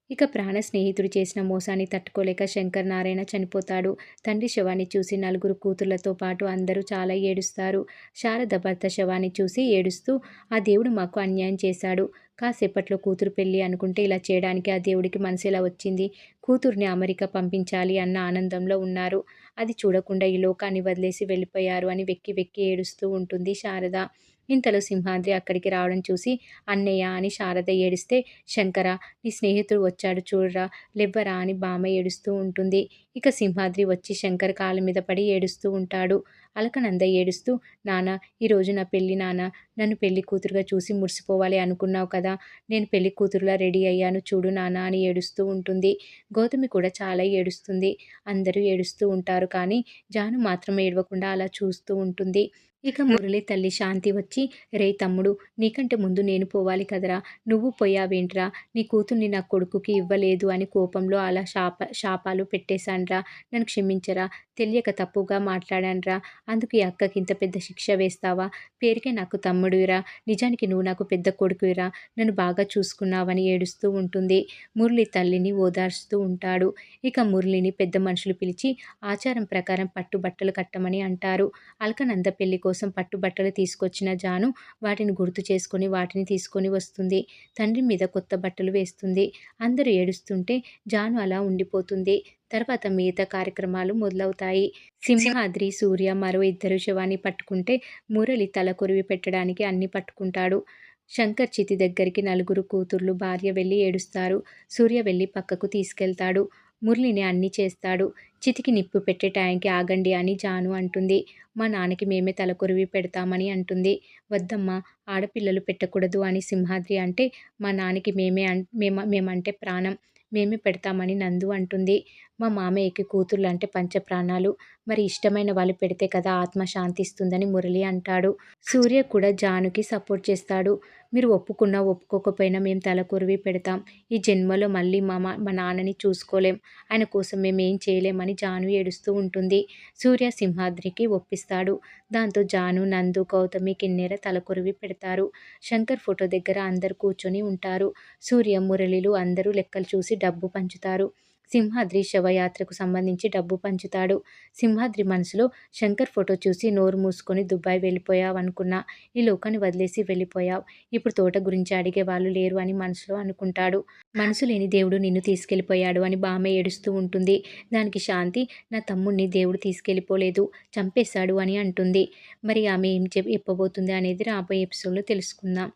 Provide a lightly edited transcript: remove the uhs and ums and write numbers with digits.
ఇక ప్రాణ స్నేహితుడు చేసిన మోసాన్ని తట్టుకోలేక శంకర్ నారాయణ చనిపోతాడు. తండ్రి శవాన్ని చూసి నలుగురు కూతుళ్లతో పాటు అందరూ చాలా ఏడుస్తారు. శారద భర్త శవాన్ని చూసి ఏడుస్తూ, ఆ దేవుడు మాకు అన్యాయం చేశాడు. కాసేపట్లో కూతురు పెళ్లి అనుకుంటే ఇలా చేయడానికి ఆ దేవుడికి మనసెలా వచ్చింది? కూతుర్ని అమెరికా పంపించాలి అన్న ఆనందంలో ఉన్నారు. అది చూడకుండా ఈ లోకాన్ని వదిలేసి వెళ్ళిపోయారు అని వెక్కి వెక్కి ఏడుస్తూ ఉంటుంది శారద. ఇంతలో సింహాద్రి అక్కడికి రావడం చూసి అన్నయ్య అని శారద ఏడిస్తే, శంకర, నీ స్నేహితుడు వచ్చాడు చూడరా, లెవ్వరా అని బామ్మ ఏడుస్తూ ఉంటుంది. ఇక సింహాద్రి వచ్చి శంకర్ కాళ్ళ మీద పడి ఏడుస్తూ ఉంటాడు. అలకనంద ఏడుస్తూ, నాన్న, ఈరోజు నా పెళ్లి నాన్న, నన్ను పెళ్లి కూతురుగా చూసి మురిసిపోవాలి అనుకున్నావు కదా, నేను పెళ్లి కూతురులా రెడీ అయ్యాను చూడు నాన్న అని ఏడుస్తూ ఉంటుంది. గౌతమి కూడా చాలా ఏడుస్తుంది. అందరూ ఏడుస్తూ ఉంటారు కానీ జాను మాత్రం ఏడవకుండా అలా చూస్తూ ఉంటుంది. ఇక మురళి తల్లి శాంతి వచ్చి, రేయ్ తమ్ముడు, నీకంటే ముందు నేను పోవాలి కదరా, నువ్వు పోయావేంట్రా, నీ కూతుర్ని నా కొడుకుకి ఇవ్వలేదు అని కోపంలో అలా శాపాలు పెట్టేశాన్రా, నన్ను క్షమించరా, తెలియక తప్పుగా మాట్లాడాన్రా, అందుకు ఈ అక్కకి ఇంత పెద్ద శిక్ష వేస్తావా, పేరుకే నాకు తమ్ముడివిరా, నిజానికి నువ్వు నాకు పెద్ద కొడుకువిరా, నన్ను బాగా చూసుకున్నావని ఏడుస్తూ ఉంటుంది. మురళి తల్లిని ఓదార్చుతూ ఉంటాడు. ఇక మురళిని పెద్ద మనుషులు పిలిచి ఆచారం ప్రకారం పట్టుబట్టలు కట్టమని అంటారు. అల్కనంద పెళ్లి కోసం పట్టుబట్టలు తీసుకొచ్చిన జాను వాటిని గుర్తు చేసుకొని వాటిని తీసుకొని వస్తుంది. తండ్రి మీద కొత్త బట్టలు వేస్తుంది. అందరూ ఏడుస్తుంటే జాను అలా ఉండిపోతుంది. తర్వాత మిగతా కార్యక్రమాలు మొదలవుతాయి. సింహాద్రి, సూర్య మరో ఇద్దరు శవాన్ని పట్టుకుంటే మురళి తల కొరివి పెట్టడానికి అన్ని పట్టుకుంటాడు. శంకర్ చితి దగ్గరికి నలుగురు కూతుర్లు, భార్య వెళ్ళి ఏడుస్తారు. సూర్య వెళ్ళి పక్కకు తీసుకెళ్తాడు. మురళిని అన్నీ చేస్తాడు. చితికి నిప్పు పెట్టే టైంకి ఆగండి అని జాను అంటుంది. మా నాన్నకి మేమే తలకొరివి పెడతామని అంటుంది. వద్దమ్మా, ఆడపిల్లలు పెట్టకూడదు అని సింహాద్రి అంటే, మా నాన్నకి మేమంటే ప్రాణం, మేమే పెడతామని నందు అంటుంది. మా మామయ్యకి కూతుర్లు అంటే పంచప్రాణాలు, మరి ఇష్టమైన వాళ్ళు పెడితే కదా ఆత్మ శాంతిస్తుందని మురళి అంటాడు. సూర్య కూడా జానుకి సపోర్ట్ చేస్తాడు. మీరు ఒప్పుకున్నా ఒప్పుకోకపోయినా మేము తలకొరివి పెడతాం. ఈ జన్మలో మళ్ళీ మా నాన్నని చూసుకోలేం, ఆయన కోసం మేము ఏం చేయలేమని జాను ఏడుస్తూ ఉంటుంది. సూర్య సింహాద్రికి ఒప్పిస్తాడు. దాంతో జాను, నందు, గౌతమి, కిన్నెర తలకొరివి పెడతారు. శంకర్ ఫోటో దగ్గర అందరు కూర్చొని ఉంటారు. సూర్య, మురళిలు అందరూ లెక్కలు చూసి డబ్బు పంచుతారు. సింహాద్రి శవయాత్రకు సంబంధించి డబ్బు పంచుతాడు. సింహాద్రి మనసులో, శంకర్ ఫోటో చూసి నోరు మూసుకొని దుబాయ్ వెళ్ళిపోయావు అనుకున్నా, ఈ లోకాన్ని వదిలేసి వెళ్ళిపోయావు, ఇప్పుడు తోట గురించి అడిగే వాళ్ళు లేరు అని మనసులో అనుకుంటాడు. మనసు లేని దేవుడు నిన్ను తీసుకెళ్ళిపోయాడు అని బామ్మ ఏడుస్తూ ఉంటుంది. దానికి శాంతి, నా తమ్ముడిని దేవుడు తీసుకెళ్ళిపోలేదు, చంపేశాడు అని అంటుంది. మరి ఆమె ఏం చెప్పబోతుంది అనేది రాబోయే ఎపిసోడ్లో తెలుసుకుందాం.